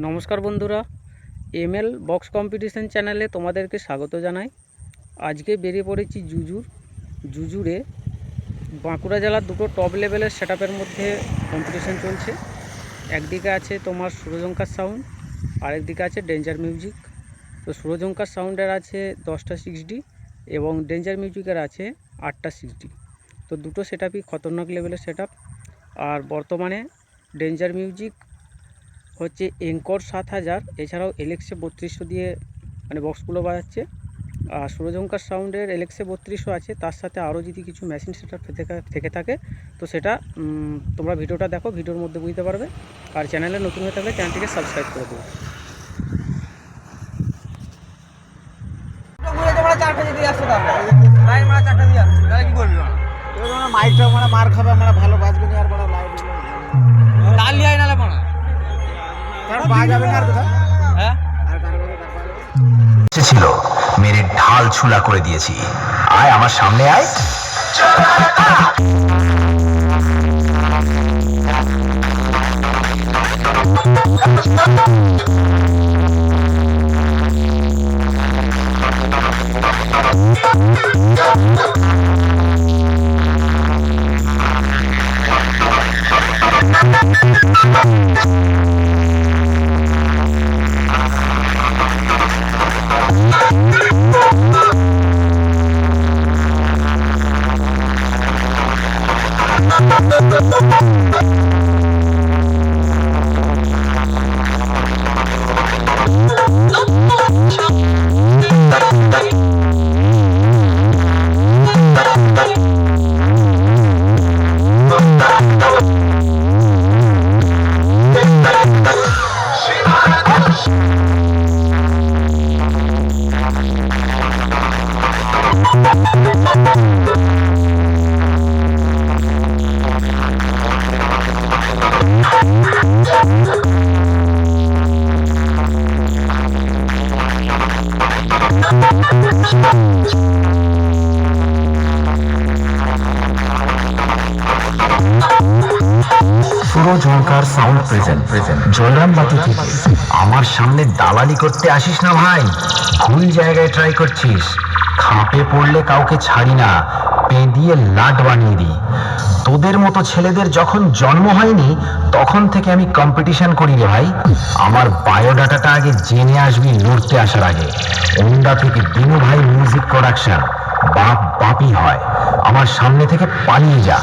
নমস্কার বন্ধুরা, ML box competition চ্যানেলে তোমাদেরকে স্বাগত জানাই। আজকে বেরিয়ে পড়েছি জুজুরে বাঁকুড়া জেলার দুটো টপ লেভেলের সেটআপের মধ্যে কম্পিটিশন চলছে। একদিকে আছে তোমার সুরজঙ্কার সাউন্ড, আরেকদিকে আছে ডেঞ্জার মিউজিক। তো সুরজঙ্কার সাউন্ডের আছে 10টা 6D এবং ডেঞ্জার মিউজিকের আছে 8টা 6D। তো দুটো সেটআপই খতরনাক লেভেলের সেটআপ। আর বর্তমানে ডেঞ্জার মিউজিক হচ্ছে এঙ্কর 7000, এছাড়াও এলেক্সে 3200 দিয়ে মানে বক্সগুলো বাজাচ্ছে। আর সুরজঙ্কার সাউন্ডের এলেক্সে 3200 আছে, তার সাথে আরও যদি কিছু মেশিন সেটআপ থেকে থাকে তো সেটা তোমরা ভিডিওটা দেখো, ভিডিওর মধ্যে বুঝতে পারবে। আর চ্যানেলে নতুন হয়ে থাকলে চ্যানেলটিকে সাবস্ক্রাইব করে দেবো। মার খাবে, আমরা ভালো বাজবে না আর বড় লাইভ লাল লিয়াই নালে পড়া কারণ বাজাবে না আর কোথায় হ্যাঁ আর কারো কাছে ডাকবা ছিল মেরে ঢাল ছুলা করে দিয়েছি। আয় আমার সামনে আয়। সুরজঙ্কার সাউন্ড প্রেজেন্ট জয়রামবাটি থেকে। আমার সামনে দালালি করতে আসিস না ভাই, ভুল জায়গায় ট্রাই করছিস। খাপে পড়লে কাউকে ছাড়ি না, পেঁদিয়ে লাট বানিয়ে দিই। তোদের মতো ছেলেদের যখন জন্ম হয়নি তখন থেকে আমি কম্পিটিশন করি রে ভাই। আমার বায়োডাটাটা আগে জেনে আসবি লড়তে আসার আগে। ওন্ডা থেকে দিনু ভাই মিউজিক প্রোডাকশন, বাপ বাপই হয়। আমার সামনে থেকে পালিয়ে যা।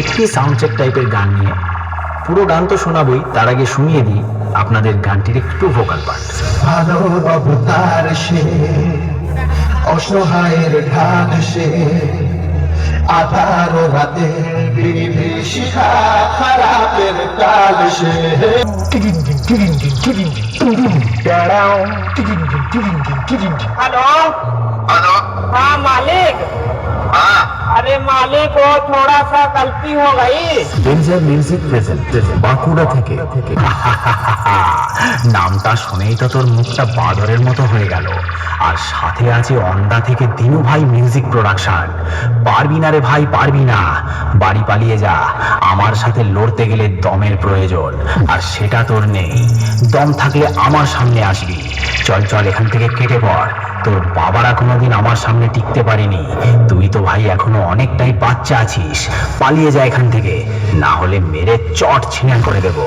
একটি সাউন্ড চেক টাইপের গান নিয়ে, পুরো গান তো শোনাবই, তার আগে শুনিয়ে দিই আপনাদের গানটির একটু ভোকাল পার্ট। ভালো অবতার সে, অসহায়ের ঢাক সে, আধার রাতে বিভীষিকা খারাপের কাল সে। হ্যালো হ্যালো हाँ मालिक। अरे मालिक वो थोड़ा सा गलती हो गई। ডেঞ্জার মিউজিক প্রেজেন্ট বাঁকুড়া থেকে। নামটা শুনেই তো তোর মুখটা বাদরের মতো হয়ে গেল। আর সাথে আছে অন্দা থেকে দিনু ভাই মিউজিক প্রোডাকশন। পারবি না রে ভাই, পারবি না। বাড়ি পালিয়ে যা। আমার সাথে লড়তে গেলে দমের প্রয়োজন, আর সেটা তোর নেই। দম থাকলে আমার সামনে আসবি। চল চল এখান থেকে কেটে পড়। তোর বাবারা কোনোদিন আমার সামনে টিকতে পারেনি। তুই তো ভাই এখনো অনেকটাই বাচ্চা আছিস। পালিয়ে যা এখান থেকে, না হলে মেরে চট ছিঁড়া করে দেবো।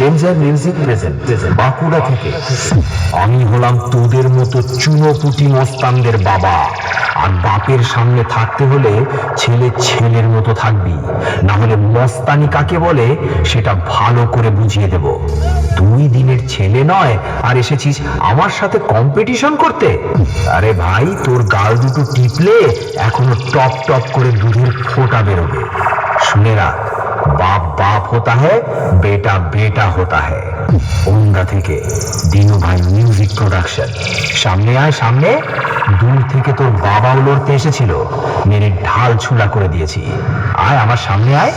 ডেঞ্জার মিউজিক প্রেজেন্ট বাঁকুড়া থেকে। আমি হলাম তোদের মতো চুনোপুটি মস্তানদের বাবা। আর বাপের সামনে থাকতে হলে ছেলে ছেলের মতো থাকবি, না হলে মস্তানি কাকে বলে সেটা ভালো করে বুঝিয়ে দেব। তুই দিনের ছেলে নয় আর এসেছিস আমার সাথে কম্পিটিশন করতে? আরে ভাই, তোর গাল দুটো টিপলে এখনো টপ টপ করে দুধের ফোঁটা বেরোবে। শুনে রাখ, बाप बाप होता है, बेटा बेटा होता है। ओंदा থেকে দিনু ভাই মিউজিক প্রোডাকশন। সামনে আয় সামনে। দূর থেকে তোর বাবাও লড়তে এসেছিল, মেরে ঢাল ছুলা করে দিয়েছি। আয় আমার সামনে আয়।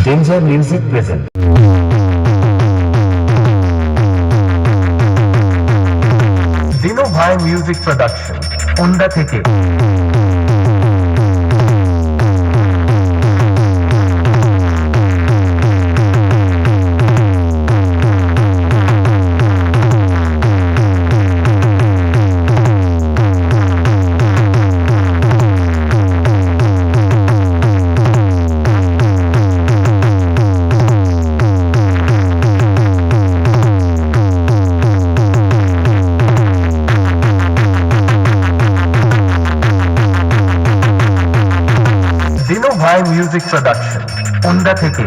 Danger music present. দিনু ভাই মিউজিক প্রোডাকশন ওন্দা থেকে। দিনু ভাই মিউজিক প্রোডাকশন ওন্দা থেকে।